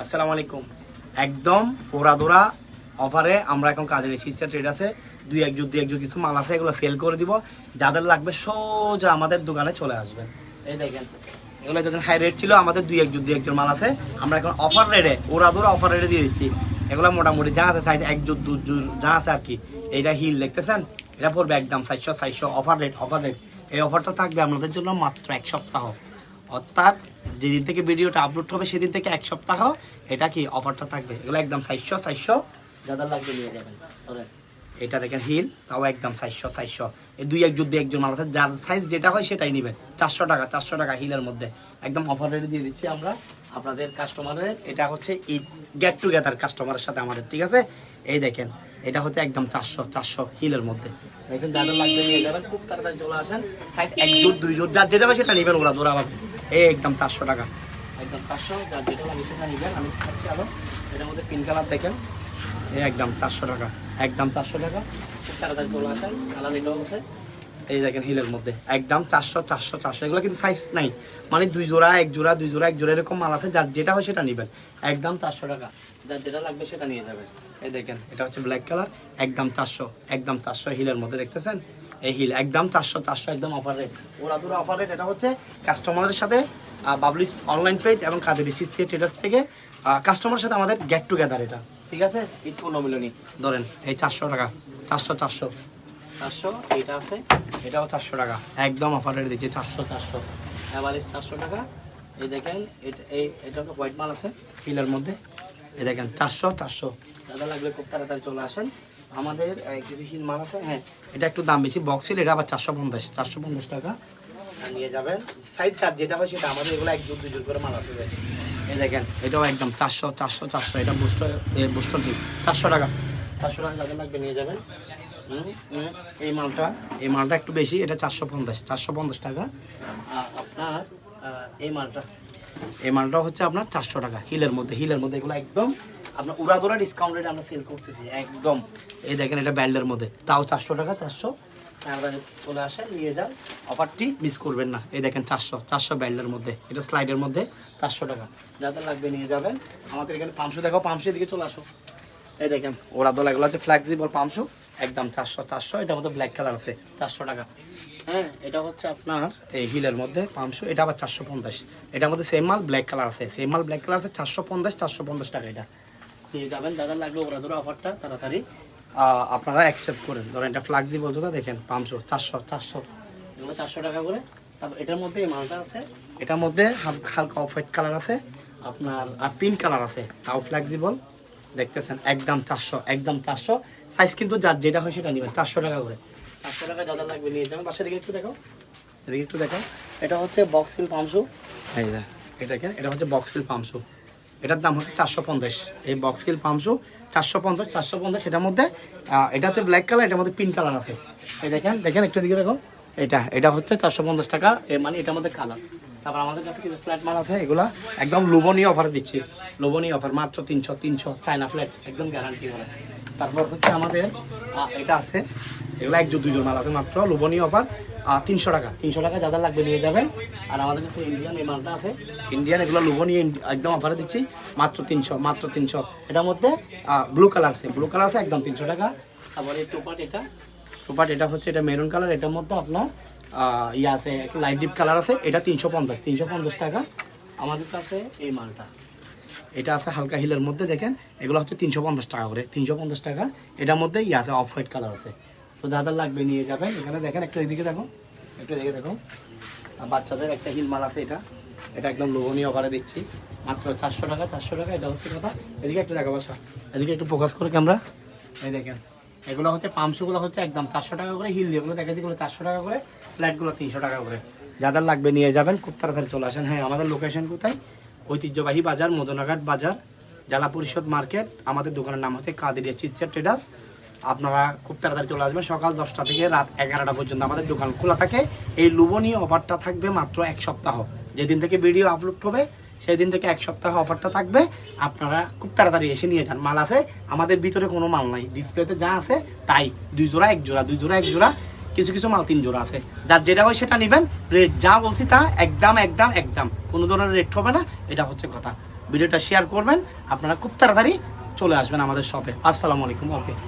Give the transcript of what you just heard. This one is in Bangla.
আসসালামু আলাইকুম। একদম পোড়াদোড়া অফারে আমরা এখন কাজের এসেছি ট্রেডার্সে দুই একজোর কিছু মাল আছে, এগুলো সেল করে দিব। যাদের লাগবে সোজা আমাদের দোকানে চলে আসবেন। এই দেখেন এগুলো যখন হাই রেট ছিল, আমাদের দুই একজোর মাল আছে, আমরা এখন অফার রেটে ওড়াদোড়া অফার রেটে দিয়ে দিচ্ছি। এগুলো মোটামুটি যা আছে সাইজ একজোর দুজোর যা আছে আর কি। এইটা হিল দেখতেছেন, এটা পড়বে একদম 400 অফার রেট। এই অফারটা থাকবে আপনাদের জন্য মাত্র এক সপ্তাহ, অর্থাৎ যেদিন থেকে ভিডিওটা আপলোড হবে সেদিন থেকে এক সপ্তাহ এটা কি অফারটা থাকবে। এগুলো একদম 400 যাদের লাগবে নিয়ে যাবেন। এটা দেখেন হিল, তাও একদম 400 এই দুই একজন মাল আছে, যার সাইজ যেটা হয় সেটাই নেবেন। 400 টাকা হিলের মধ্যে একদম অফার রেটে দিয়ে দিচ্ছি আমরা আপনাদের কাস্টমারের। এটা হচ্ছে এই গেট টুগেদার কাস্টমারের সাথে আমাদের, ঠিক আছে। এই দেখেন এটা হচ্ছে একদম 400 হিলের মধ্যে। দেখেন যাদের লাগবে নিয়ে যাবেন, খুব তাড়াতাড়ি চলে আসেন। সাইজ এক জোর দুই জোর যার যেটা হয় সেটা নেবেন, ওরা ধরা পাবে। এই একদম 400 টাকা, একদম 400 যার যেটা লাগে সেটা নেবেন। আমি খাচ্ছি আরো, এটার মধ্যে পিঙ্ক কালার দেখেন, এই একদম 400 টাকা, একদম 400 টাকা। খুব তাড়াতাড়ি চলে আসেন। কালার এটাও আছে, এই দেখেন হিলের মধ্যে একদম 400 এগুলো কিন্তু সাইজ নাই, মানে দুই জোড়া এক জোড়া এরকম মাল আছে, যার যেটা হয় সেটা নেবেন। একদম 400 টাকা, যার যেটা লাগবে সেটা নিয়ে যাবেন। এই দেখেন এটা হচ্ছে ব্ল্যাক কালার, একদম 400 হিলের মধ্যে দেখতেছেন। এই হিল একদম 400 একদম অফার রেট, ওরা দুটো অফার রেট। এটা হচ্ছে কাস্টমারের সাথে বাবলিস অনলাইন পেজ এবং কাদের ট্রেডার্স থেকে কাস্টমারের সাথে আমাদের গেট টুগেদার। এটা ঠিক আছে, ঈদ পুনর্মিলনী ধরেন এই 400 টাকা, 400 এইটা আছে, এটাও 400 টাকা, একদম অফার রেট দিচ্ছি 400 অ্যাভারেজ 400 টাকা। এই দেখেন এটা একটা হোয়াইট মাল আছে হিলের মধ্যে, এই দেখেন 400 দাদা লাগলে খুব তাড়াতাড়ি চলে আসেন। আমাদের কিছু হিল মাল আছে, হ্যাঁ এটা একটু দাম বেশি বক্স হিল, এটা আবার 450 টাকা নিয়ে যাবেন। সাইজ কার যেটা হয় সেটা, আমাদের এগুলো এক জোর দুই জোর করে মাল আছে। এই দেখেন এটাও একদম 400 এটা বুস্টার হিল 400 টাকা, 400 টাকা যাদের লাগবে নিয়ে যাবেন। এই মালটা একটু বেশি, এটা 450 টাকা। আপনার এই মালটা হচ্ছে আপনার 400 টাকা হিলের মধ্যে এগুলো একদম আপনার উড়াদোড়া ডিসকাউন্ট রেটে আমরা সেল করতেছি একদম। এই দেখেন এটা ব্যান্ডের মধ্যে, তাও 400 টাকা, 400 চলে আসেন নিয়ে যান, অফারটি মিস করবেন না। এই দেখেন 400 ব্যান্ডের মধ্যে, এটা স্লাইডের মধ্যে 400 টাকা, যাদের লাগবে নিয়ে যাবেন। আমাদের এখানে পামশু দেখো, পামশুর দিকে চলে আসো। এই দেখেন ওরা দোলা, এগুলো হচ্ছে ফ্লেক্সিবল পামশু, একদম 400 এটার মধ্যে ব্ল্যাক কালার আছে 400 টাকা। হ্যাঁ এটা হচ্ছে আপনার এই হিলের মধ্যে পামশু, এটা আবার 450। এটার মধ্যে সেম মাল ব্ল্যাক কালার আছে, 450 টাকা। এটা নিয়ে যাবেন, যাদের লাগবে ওরা ধরো অফারটা তাড়াতাড়ি আপনারা অ্যাকসেপ্ট করেন। ধরেন এটা ফ্লেক্সিবল জুতা দেখেন, পামশু 400 এগুলো 400 টাকা করে। তারপর এটার মধ্যে এই মালটা আছে, এটার মধ্যে হালকা অফ হোয়াইট কালার আছে আপনার, আর পিঙ্ক কালার আছে, তাও ফ্লেক্সিবল দেখতেছেন, একদম 400 সাইজ কিন্তু যার যেটা হয় সেটা নেবেন 400 টাকা করে। 400 টাকা যাদের লাগবে নিয়ে যাবেন। পাশে দিকে একটু দেখো, এদিকে একটু দেখো, এটা হচ্ছে বক্সিল পামশু। এই দেখেন এটা হচ্ছে বক্সিল পামশু, এটার দাম হচ্ছে 450। এই বক্সিল পামশু 450 এটার মধ্যে এটা হচ্ছে ব্ল্যাক কালার, এটার মধ্যে পিঙ্ক কালার আছে। এই দেখেন একটু দিকে দেখো, এটা হচ্ছে 450 টাকা, মানে এটার মধ্যে কালার। তারপর আমাদের কাছে কিছু ফ্ল্যাট মাল আছে, এগুলা একদম লোভনীয় অফারে দিচ্ছি, লোভনীয় অফার মাত্র 300 চায়না ফ্ল্যাট একদম গ্যারান্টি করে। তারপর হচ্ছে আমাদের এটা আছে, এগুলো এক জোর দুই জোর মাল আছে, মাত্র লোভনীয় অফার 300 টাকা যাদের লাগবে নিয়ে যাবেন। আর আমাদের কাছে ইন্ডিয়ান এই মালটা আছে, ইন্ডিয়ান এগুলো লোভনীয় একদম অফারে দিচ্ছি মাত্র 300। এটার মধ্যে ব্লু কালার আছে একদম 300 টাকা। তারপরে টোপাট এটা হচ্ছে, এটা মেরুন কালার, এটার মধ্যে আপনার আছে একটু লাইট ডিপ কালার আছে, এটা 350 টাকা। আমাদের কাছে এই মালটা এটা আছে হালকা হিলের মধ্যে, দেখেন এগুলো হচ্ছে 350 টাকা করে, 350 টাকা। এটার মধ্যে আছে অফ হোয়াইট কালার আছে, তো যাদের লাগবে নিয়ে যাবেন। এখানে দেখেন একটু এদিকে দেখো, বাচ্চাদের একটা হিল মাল আছে, এটা একদম লোভনীয় অফারে দিচ্ছি মাত্র 400 টাকা। এটা হচ্ছে কথা। এদিকে একটু দেখো বাসা, এদিকে একটু ফোকাস করে ক্যামেরা। এই দেখেন এগুলো হচ্ছে পামশুগুলো হচ্ছে একদম 400 টাকা করে, হিল যেগুলো দেখাচ্ছি এগুলো 400 টাকা করে, ফ্ল্যাটগুলো 300 টাকা করে। যাদের লাগবে নিয়ে যাবেন, খুব তাড়াতাড়ি চলে আসেন। হ্যাঁ আমাদের লোকেশন কোথায়? ঐতিহ্যবাহী বাজার, মদনাঘাট বাজার, জেলা পরিষদ মার্কেট। আমাদের দোকানের নাম হচ্ছে কাদেরিয়া চিটচ্যাট ট্রেডার্স। আপনারা খুব তাড়াতাড়ি চলে আসবেন, সকাল 10টা থেকে রাত 11টা পর্যন্ত আমাদের দোকান খোলা থাকে। এই লোভনীয় অফারটা থাকবে মাত্র এক সপ্তাহ, যেদিন থেকে ভিডিও আপলোড হবে সেই দিন থেকে এক সপ্তাহ অফারটা থাকবে। আপনারা খুব তাড়াতাড়ি এসে নিয়ে যান। মাল আছে আমাদের ভিতরে, কোনো মাল নাই, ডিসপ্লেতে যা আছে তাই, দুই জোড়া এক জোড়া, কিছু মাল 3 জোড়া আছে, যার যেটা হয় সেটা নেবেন। রেট যা বলছি তা একদম কোনো ধরনের রেট হবে না, এটা হচ্ছে কথা। ভিডিওটা শেয়ার করবেন, আপনারা খুব তাড়াতাড়ি চলে আসবেন আমাদের শপে। আসসালামু আলাইকুম। ওকে।